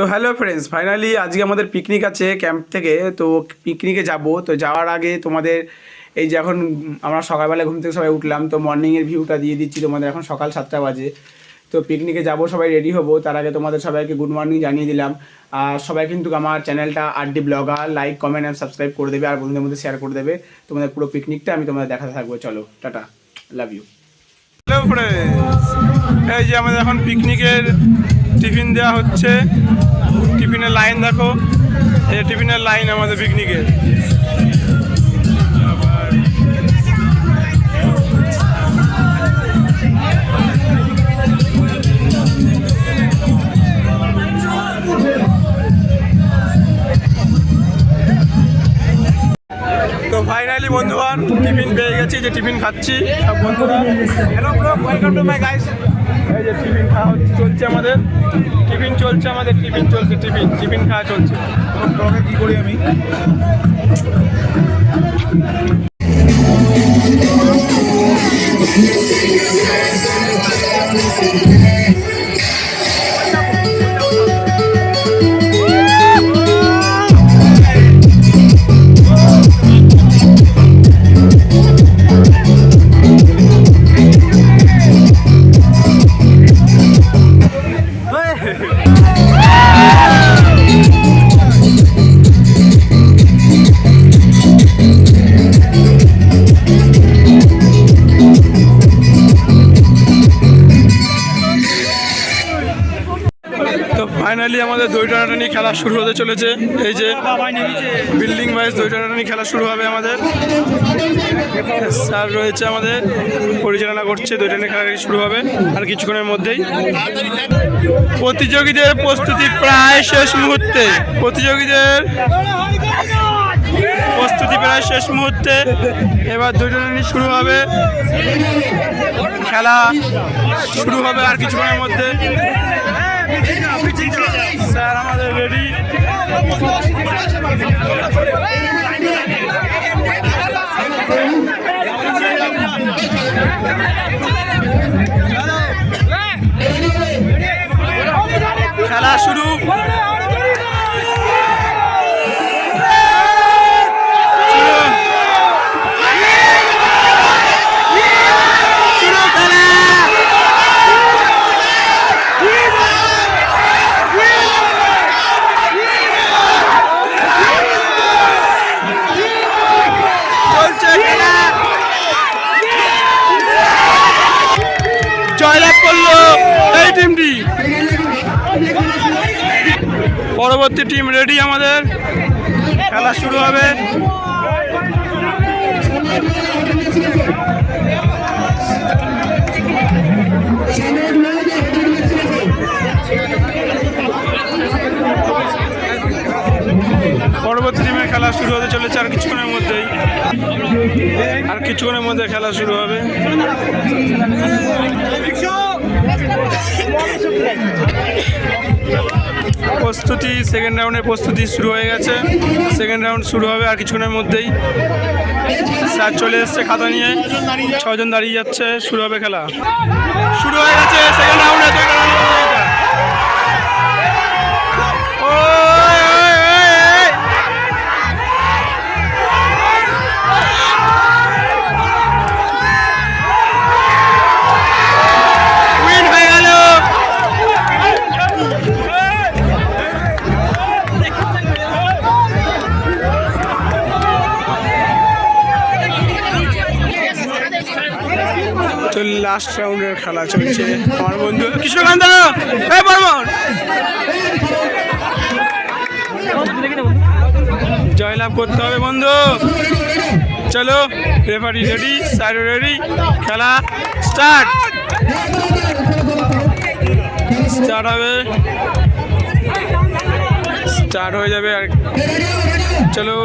তো hello friends, finally আজকে আমাদের পিকনিক আছে ক্যাম্প থেকে। তো পিকনিকে যাব। তো যাওয়ার আগে তোমাদের এই যে এখন আমরা সকালবেলা ঘুম থেকে সবাই উঠলাম, তো মর্নিংয়ের ভিউটা দিয়ে দিচ্ছি তোমাদের। এখন সকাল 7টা বাজে। তো পিকনিকে যাব, সবাই রেডি হবো। তার আগে তোমাদের সবাইকে গুড মর্নিং জানিয়ে দিলাম। আর সবাই কিন্তু আমার চ্যানেলটা RD blogger like comment and subscribe করে দেবে, আর বন্ধুদের মধ্যে শেয়ার করে দেবে। তোমাদের পুরো পিকনিকটা আমি তোমাদের দেখাতে থাকবো। চলো, tata, love you. Hello friends, এই যে আমাদের এখন পিকনিকের টিফিন দেওয়া হচ্ছে। টিফিনের লাইন দেখো, এই টিফিনের লাইন আমাদের পিকনিকের। তো ফাইনালি বন্ধুগণ টিফিন পেয়ে গেছি, যে টিফিন খাচ্ছি সব বন্ধুরা। Hello bro, welcome to my guys. এই যে টিফিন খাওয়া হচ্ছে, চলছে আমাদের টিফিন, চলছে আমাদের টিফিন, চলছে টিফিন খাওয়া চলছে। ব্লগে কী করি আমি? তো ফাইনালি আমাদের দই টানাটানি খেলা শুরু হতে চলেছে। এই যে বিল্ডিং ওয়াইজ দই টানাটানি খেলা শুরু হবে আমাদের। স্যার রয়েছে আমাদের, পরিচালনা করছে। দই টানাটানি খেলা শুরু হবে আর কিছুক্ষণের মধ্যেই। প্রতিযোগীদের প্রস্তুতি প্রায় শেষ মুহূর্তে, এবার দই টানাটানি শুরু হবে, খেলা শুরু হবে আর কিছুক্ষণের মধ্যে। স্যার আমাদের রেডি। খেলা শুরু। জয়লাভ করলো এই টিমটি। পরবর্তী টিম রেডি, আমাদের খেলা শুরু হবে। পরবর্তী টিমের খেলা শুরু হতে চলেছে আর কিছুক্ষণের মধ্যে খেলা শুরু হবে। প্রস্তুতি, সেকেন্ড রাউন্ডের প্রস্তুতি শুরু হয়ে গেছে। সেকেন্ড রাউন্ড শুরু হবে আর কিছুক্ষণের মধ্যেই। স্যার চলে এসছে খাতা নিয়ে, 6 জন দাঁড়িয়ে যাচ্ছে। শুরু হবে, খেলা শুরু হয়ে গেছে। সেকেন্ড রাউন্ডে লাস্ট রাউন্ডের খেলা চলছে। আমার বন্ধু কৃষ্ণকান্ত জয়লাভ করতে হবে বন্ধু। চলো, রেফারি রেডি, স্যার রেডি, খেলা স্টার্ট হবে, স্টার্ট হয়ে যাবে। আর চলো,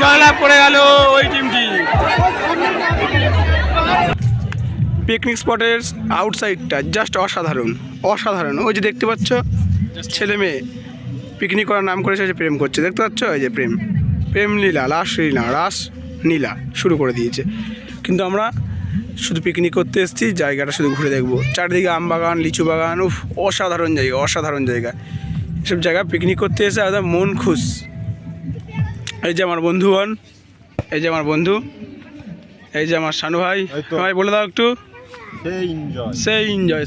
জয়লাভ করে গেল ওই টিমটি। পিকনিক স্পটের আউটসাইডটা জাস্ট অসাধারণ অসাধারণ। ওই যে দেখতে পাচ্ছ ছেলে মেয়ে পিকনিক করার নাম করেছে, যে প্রেম করছে, দেখতে পাচ্ছ? এই যে প্রেম প্রেম লীলা রাস নীলা শুরু করে দিয়েছে। কিন্তু আমরা শুধু পিকনিক করতে এসেছি, জায়গাটা শুধু ঘুরে দেখবো। চারিদিকে আম বাগান, লিচু বাগান, উফ অসাধারণ জায়গা অসাধারণ জায়গা। এসব জায়গা পিকনিক করতে এসে একদম মন খুশ। এই যে আমার বন্ধুগণ, এই যে আমার বন্ধু, এই যে আমার শানু ভাই। ভাই বলে দাও একটু। সেই এনজয়।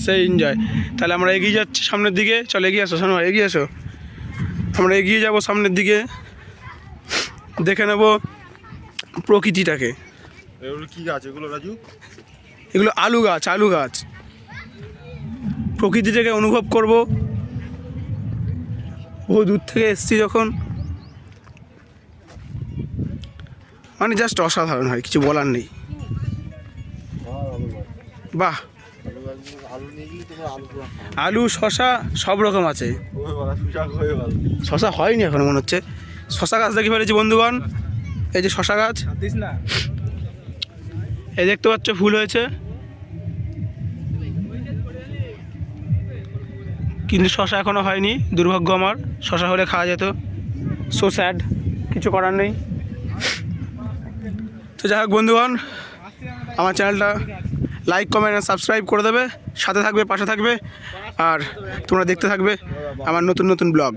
তাহলে আমরা এগিয়ে যাচ্ছি সামনের দিকে। চলো এগিয়ে আসো শানু ভাই, এগিয়ে আসো। আমরা এগিয়ে যাব সামনের দিকে, দেখে নেব প্রকৃতিটাকে। এগুলো কি গাছ এগুলো রাজু? এগুলো আলু গাছ। প্রকৃতিটাকে অনুভব করব। বহু দূর থেকে এসছি যখন, মানে জাস্ট অসাধারণ হয়, কিছু বলার নেই। বাহ, আলু শশা সব রকম আছে। শশা হয়নি এখন মনে হচ্ছে। শশা গাছ দেখে ফেলেছি বন্ধুগণ। এই যে শশা গাছ, এই দেখতে পাচ্ছ ফুল হয়েছে, কিন্তু শশা এখনো হয়নি। দুর্ভাগ্য আমার, শশা হলে খাওয়া যেত। সো স্যাড, কিছু করার নেই। তো যাই হোক বন্ধুগণ, আমার চ্যানেলটা লাইক কমেন্ট আর সাবস্ক্রাইব করে দেবে, সাথে থাকবে, পাশে থাকবে, আর তোমরা দেখতে থাকবে আমার নতুন নতুন ব্লগ।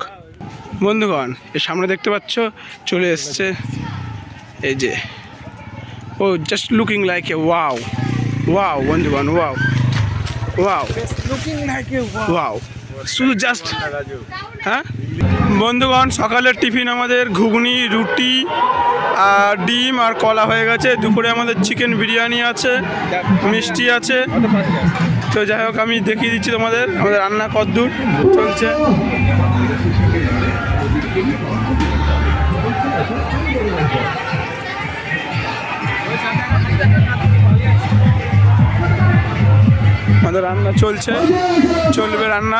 বন্ধুগণ এর সামনে দেখতে পাচ্ছ চলে এসছে এই যে, ও just looking like a wow বন্ধুগণ, ওয়াও শুধু জাস্ট। হ্যাঁ বন্ধুগণ, সকালের টিফিন আমাদের ঘুগনি, রুটি আর ডিম আর কলা হয়ে গেছে। দুপুরে আমাদের চিকেন বিরিয়ানি আছে, মিষ্টি আছে। তো যাই হোক আমি দেখিয়ে দিচ্ছি তোমাদের আমাদের রান্না কতদূর চলছে। আমাদের রান্না চলবে, রান্না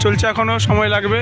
চলছে, এখনো সময় লাগবে।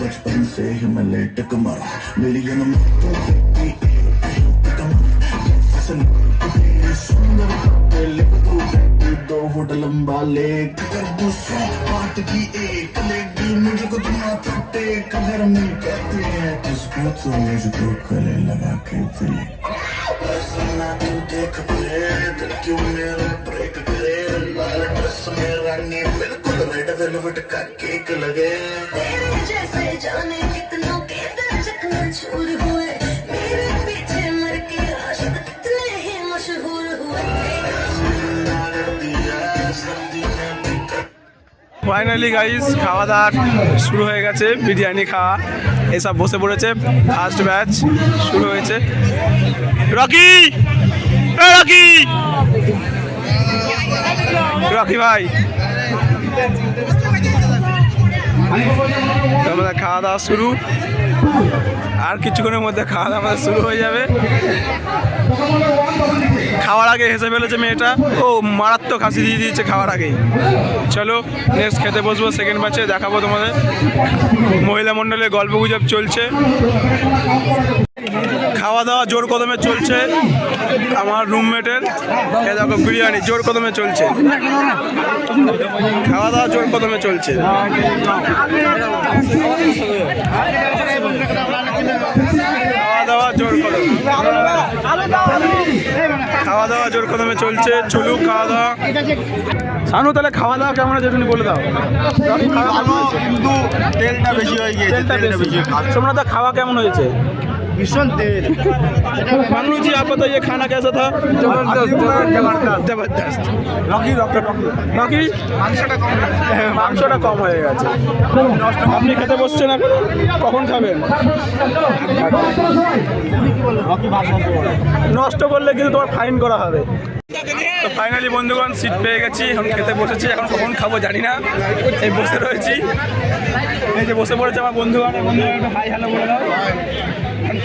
बचपन से ही मैं लेटक मारा मेरी जन्म दो फुट लंबा लेक बात की एक लेगी मुझे को तुम टेक घर में कहते हैं किसको तो मुझको गले लगा के फिर ना तू देख दिल क्यों मेरा ब्रेक करे लाल ड्रेस में रानी बिल्कुल रेड वेलवेट का केक लगे जैसे जाने कितनों के दिल चकना चूर हुए मेरे पीछे मर के आशिक कितने ही मशहूर हुए ফাইনালি গাইস খাওয়া দাওয়া শুরু হয়ে গেছে, বিরিয়ানি খাওয়া এসব বসে পড়েছে, ফার্স্ট ব্যাচ শুরু হয়েছে। রকি, এ রকি, রকি ভাই, আমাদের খাওয়া দাওয়া শুরু, আর কিছুক্ষণের মধ্যে খাওয়া দাওয়া আমাদের শুরু হয়ে যাবে। খাওয়ার আগে হেসে ফেলেছে মেয়েটা, ও মারাত্মক হাসি দিয়ে দিয়েছে খাওয়ার আগেই। চলো নেক্সট খেতে বসবো, সেকেন্ড ব্যাচে দেখাবো তোমাদের। মহিলা মণ্ডলের গল্প গুজব চলছে, খাওয়া দাওয়া জোর কদমে চলছে। আমার রুমমেটের এ দেখো বিরিয়ানি জোর কদমে চলছে, খাওয়া দাওয়া জোর কদমে চলছে। খাওয়া দাওয়া জোর কদমে, খাওয়া দাওয়া জোর কদমে চলছে। চলুক খাওয়া দাওয়া। শানু তাহলে খাওয়া দাওয়া কেমন আছে তুমি বলে দাও। কিন্তু তেলটা বেশি হয়ে গিয়েছে, তেলটা বেশি। সোমনাথ দা খাওয়া কেমন হয়েছে? ভীষণ তেল। मानू जी आप बताइए खाना कैसा था? জবরদস্ত। রকি মাংসটা কম হয়ে গেছে। আপনি খেতে বসছেন এখন, কখন খাবেন? নষ্ট করলে কিন্তু তোমার ফাইন করা হবে। তো ফাইনালি বন্ধুগণ সিট পেয়ে গেছি, এখন খেতে বসেছি। এখন কখন খাবো জানি না, এই বসে রয়েছি। এই যে বসে পড়েছে আমার বন্ধুগণ, হাই হ্যালো বলে দাও।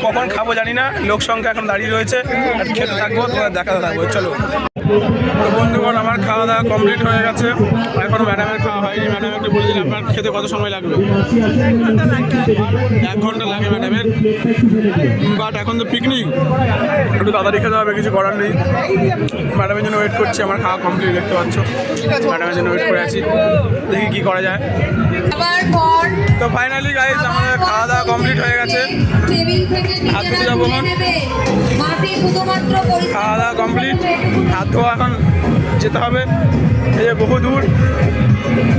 কখন খাবো জানি না, লোক সংখ্যা এখন দাঁড়িয়ে রয়েছে, আর খেতে থাকবো, তোমার দেখাতে থাকবো। চলো তো বন্ধুগণ আমার খাওয়া দাওয়া কমপ্লিট হয়ে গেছে, এখন ম্যাডামের খাওয়া হয়নি। ম্যাডামকে বলে দিলাম আপনার খেতে কত সময় লাগবে। 1 ঘন্টা লাগে ম্যাডামের, বাট এখন তো পিকনিক, একটু তাড়াতাড়ি খেতে হবে, কিছু করার নেই। ম্যাডামের জন্য ওয়েট করছি, আমার খাওয়া কমপ্লিট দেখতে পাচ্ছ, ম্যাডামের জন্য ওয়েট করে আছি, দেখি কী করা যায়। তো ফাইনালি গাইস আমাদের খাওয়া দাওয়া কমপ্লিট হয়ে গেছে, হাত ধুতে যাবো এখন। খাওয়া দাওয়া কমপ্লিট, হাত ধোয়া এখন যেতে হবে। এই যে বহু দূর,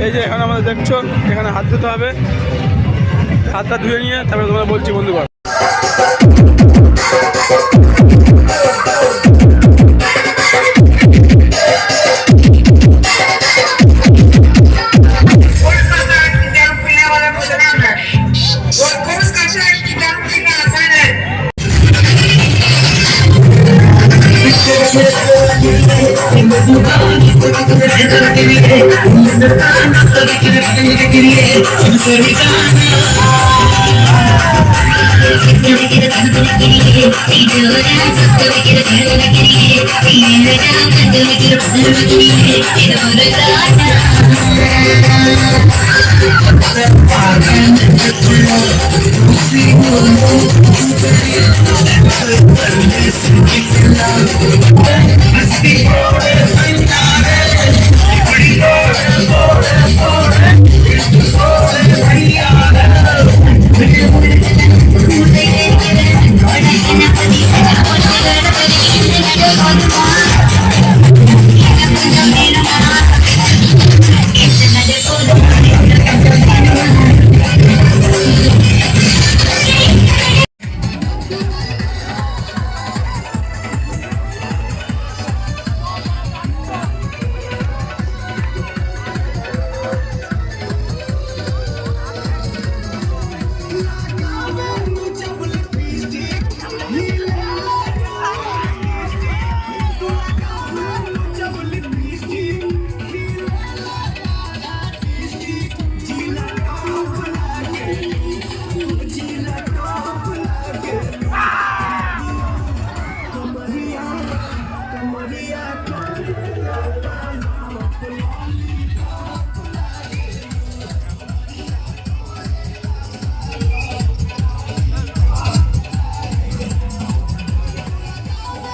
এই যে এখানে আমাদের দেখছো, এখানে হাত ধুতে হবে। হাতটা ধুয়ে নিয়ে তারপরে তোমরা বলছি বন্ধুগণ। Thank you.